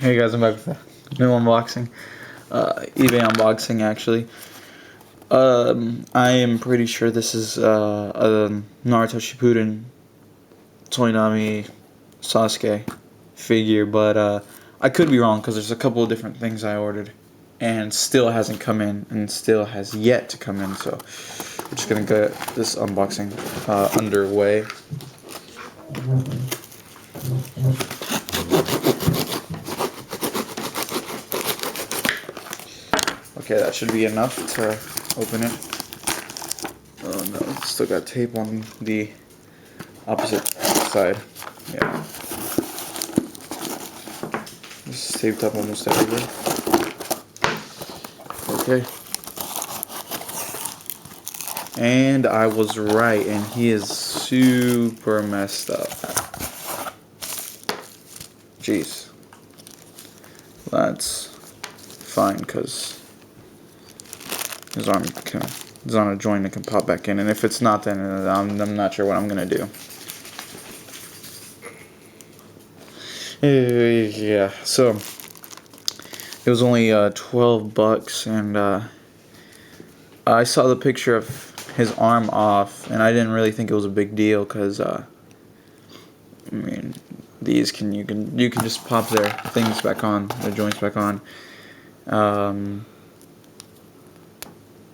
Hey guys, I'm back with a new unboxing. eBay unboxing, actually. I am pretty sure this is a Naruto Shippuden Toynami Sasuke figure, but I could be wrong because there's a couple of different things I ordered and still hasn't come in and still has yet to come in, so I'm just gonna get this unboxing underway. Okay, that should be enough to open it. Oh no, it's still got tape on the opposite side. Yeah. This is taped up almost everywhere. Okay. And I was right, and he is super messed up. Jeez. That's fine, because his arm is on a joint that can pop back in, and if it's not, then I'm not sure what I'm gonna do. Yeah, so it was only $12, and I saw the picture of his arm off, and I didn't really think it was a big deal, because I mean, these you can just pop their things back on, their joints back on.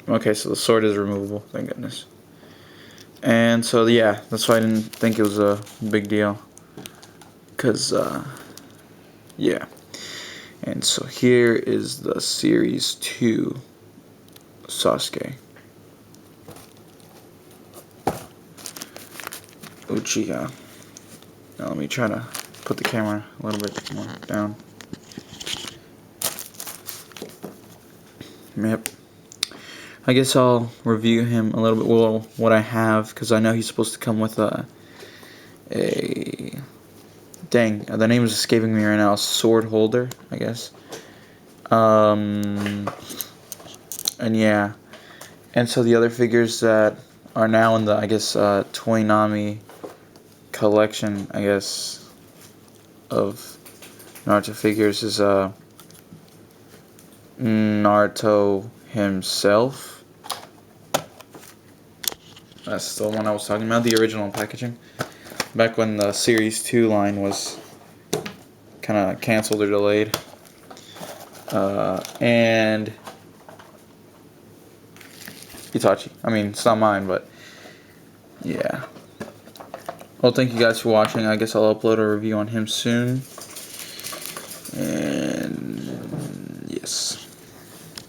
Okay, so the sword is removable, thank goodness. And so yeah, that's why I didn't think it was a big deal, because yeah. And so here is the Series 2 Sasuke. Uchiha. Now let me try to put the camera a little bit more down. Yep. I guess I'll review him a little bit, well, what I have, because I know he's supposed to come with a dang, the name is escaping me right now, sword holder, I guess. And yeah. And so the other figures that are now in the, I guess, Toynami collection, I guess, of Naruto figures is Naruto himself. That's the one I was talking about, the original packaging. Back when the Series 2 line was kind of canceled or delayed. And Itachi. I mean, it's not mine, but yeah. Well, thank you guys for watching. I guess I'll upload a review on him soon. And yes.